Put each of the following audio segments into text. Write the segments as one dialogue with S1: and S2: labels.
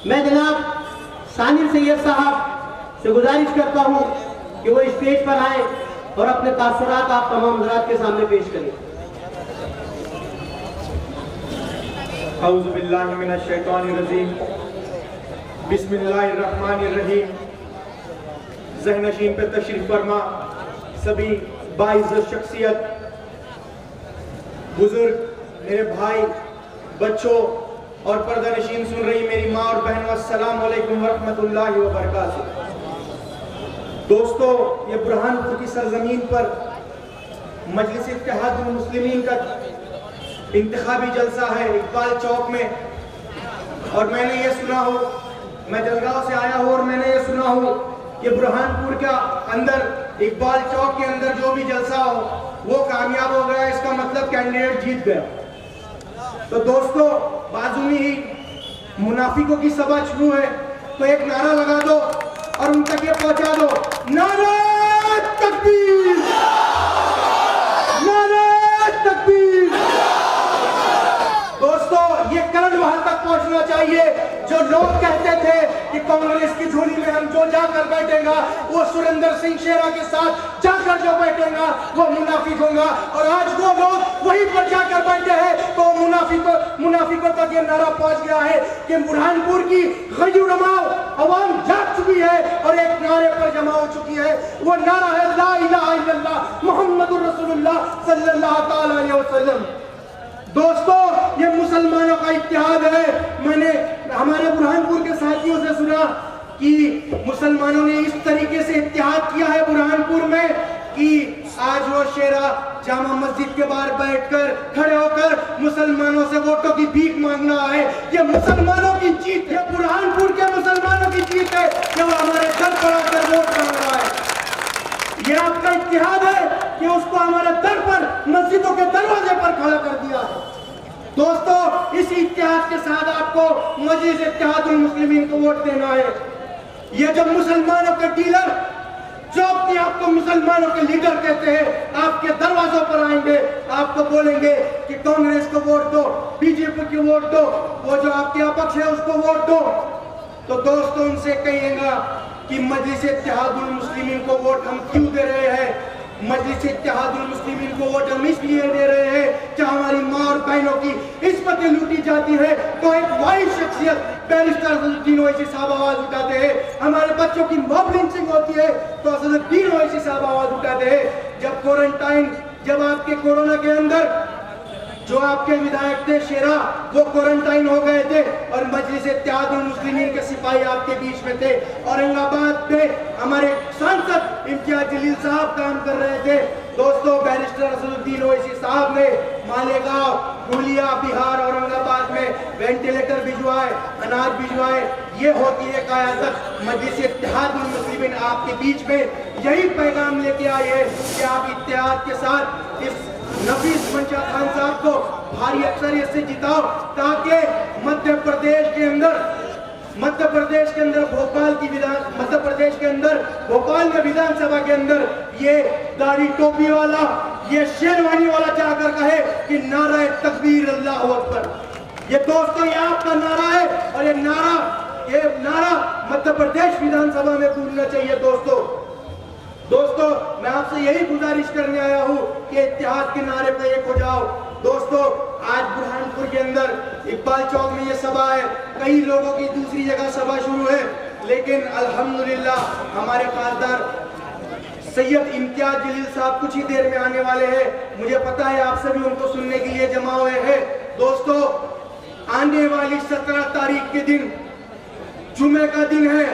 S1: मैं जनाब सानिर सैयद साहब से गुजारिश करता हूँ कि वो स्टेज पर आए और अपने तासुरात आप तमाम हज़रात के सामने पेश करें।
S2: औज़ु बिल्लाहि मिनश शैतानिर रजीम, बिस्मिल्लाहिर रहमानिर रहीम। ज़हनशीन पे तशरीफ फरमा सभी बाइज़्ज़त शख्सियत, बुजुर्ग, मेरे भाई, बच्चों और पर्दानशीन सुन रही मेरी माँ और बहनों, अस्सलाम वालेकुम वरहमतुल्लाहि वबरकातुहू। दोस्तों, ये बुरहानपुर की सरजमीन पर मजलिस इत्तेहादुल मुस्लिमीन का इंतखाबी जलसा है इकबाल चौक में। और मैंने ये सुना हो, मैं जलगांव से आया हूँ और मैंने ये सुना हो कि बुरहानपुर का अंदर इकबाल चौक के अंदर जो भी जलसा हो वो कामयाब हो गया, इसका मतलब कैंडिडेट जीत गया। तो दोस्तों, बाजू में ही मुनाफिकों की सभा शुरू है, तो एक नारा लगा दो और उन तक ये पहुंचा दो, नारा तकबीर, नारा तकबीर। दोस्तों, ये करण वहां तक पहुंचना चाहिए। जो लोग कहते थे कि कांग्रेस की झोली में हम जो जाकर बैठेगा वो सुरेंद्र सिंह शेरा के साथ जाकर जो बैठेगा वो मुनाफिक होगा, और आज वो लोग वहीं पर जाकर बैठे हैं। तो मुनाफिकों तक ये नारा पहुंच गया है कि बुरहानपुर की गयूरमाओ अवाम जाग चुकी है और एक नारे पर जमा हो चुकी है। वो नारा है ला इलाहा इल्लल्लाह मुहम्मदुर रसूलुल्लाह सल्लल्लाहु तआला अलैहि वसल्लम। दोस्तों, ये मुसलमानों का इत्तेहाद है। मैंने हमारे बुरहानपुर के साथियों से सुना कि मुसलमानों ने इस तरीके से इत्तेहाद किया है बुरहानपुर में कि आज वो शेरा जामा मस्जिद के बाहर बैठकर खड़े होकर मुसलमानों से वोटों की भीख मांगना है। ये मुसलमानों की जीत है, बुरहानपुर के मुसलमानों की जीत है कि वो हमारे घर पर आकर वोट मांग रहा है। ये आपका इत्तेहाद है कि उसको हमारे दर पर, मस्जिदों के दरवाजे पर खड़ा कर दिया है। दोस्तों, इस इत्तेहाद के साथ आपको मजलिस इत्तेहादुल मुस्लिमीन को वोट देना है। ये जब मुसलमानों के डीलर, जो अपने आपको मुसलमानों के लीडर कहते हैं, आपके दरवाजों पर आएंगे, आपको बोलेंगे कि कांग्रेस को वोट दो, बीजेपी को वोट दो, वो जो आपके अपक्ष है उसको वोट दो, तो दोस्तों उनसे कहिएगा कि मजलिस इत्तेहादुल मुस्लिमीन को वोट हम क्यों दे रहे हैं। मजलिस इत्तेहादुल मुस्लिमीन को वोट हम इसलिए दे रहे हैं कि हमारी माँ और बहनों की इज्जतें लूटी जाती है तो एक वाइस शख्सियत बैरिस्टर असदुद्दीन ओवैसी साहब आवाज उठाते हैं। हमारे बच्चों की मॉब लिंचिंग होती है तो असदुद्दीन ओवैसी साहब आवाज उठाते हैं। जब क्वारंटाइन, जब आपके कोरोना के अंदर जो आपके विधायक थे शेरा, वो क्वारंटाइन हो गए थे और मजलिस इत्तेहादुल मुस्लिमीन के सिपाही आपके बीच में थे। औरंगाबाद में हमारे सांसद इम्तियाज जलील साहब काम कर रहे थे। दोस्तों, बैरिस्टर असदुद्दीन ओवैसी साहब ने मालेगांव, धुलिया, बिहार, औरंगाबाद में वेंटिलेटर भिजवाए, अनाज भिजवाए। ये होती है क़यादत। मजलिस इत्तेहादुल मुस्लिमीन आपके बीच में यही पैगाम लेके आई है कि आप इत्तेहाद के साथ इस नफीस मंशा खान साहब को भारी अक्सरियत से जिताओ, ताकि मध्य प्रदेश के अंदर भोपाल में विधानसभा के अंदर ये दाढ़ी टोपी वाला, ये शेरवानी वाला जाकर कहे कि नारा तकबीर अल्लाहु अकबर। ये दोस्तों, ये आपका नारा है और ये नारा मध्य प्रदेश विधानसभा में गूंजना चाहिए। दोस्तों, मैं आपसे यही गुजारिश करने आया हूँ कि इत्तेहाद के नारे पे एक हो जाओ। दोस्तों, आज बुरहानपुर के अंदर इकबाल चौक में ये सभा है, कई लोगों की दूसरी जगह सभा शुरू है, लेकिन अल्हम्दुलिल्लाह हमारे खासदार सैयद इम्तियाज जलील साहब कुछ ही देर में आने वाले हैं। मुझे पता है आप सभी उनको सुनने के लिए जमा हुए हैं। दोस्तों, आने वाली 17 तारीख के दिन जुमे का दिन है।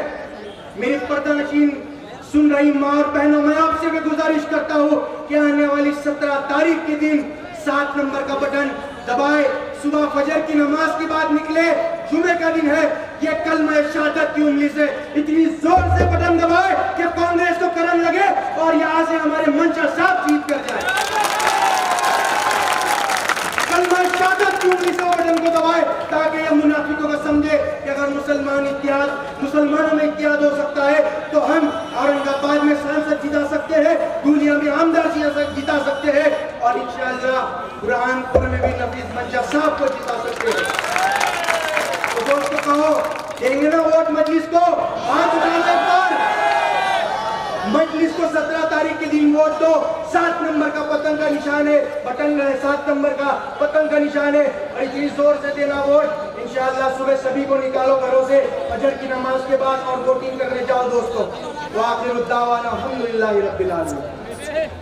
S2: मेरी पर्दानशीन सुन रही माँ और बहनों, मैं आपसे भी गुजारिश करता हूँ कि आने वाली 17 तारीख के दिन 7 नंबर का बटन दबाए, सुबह फजर की नमाज के बाद निकले, जुमे का दिन है। ये कलमा शहादत की उंगली से इतनी जोर से बटन दबाए कि कांग्रेस को करंट लगे और यहाँ से हमारे मंशा साहब जीत कर जाए। कलमा शहादत की उंगली से बटन को दबाए ताकि ये मुनाफिकों को समझे कि अगर मुसलमानों में इत्तेहाद हो सकता है तो हम औरंगाबाद में सांसद जिता सकते हैं, दुनिया में आमदार जिता सकते हैं और इंशाअल्लाह बुरहानपुर में भी नफीस मंशा साहब को जिता सकते हैं। तो दोस्तों कहो देंगे ना वोट मजलिस को? हाथ उठाने पर मजलिस को 17 तारीख के दिन वोट दो। 7 नंबर का पतंग का निशान है, बटन 7 नंबर का पतंग का निशान है, और इतनी जोर से देना वोट। इंशाअल्लाह सुबह सभी को निकालो घरों से, फजर की नमाज के बाद और वोटिंग करने जाओ दोस्तों। तो आखिर दावाना अल्हम्दुलिल्लाहि रब्बिल आलमीन।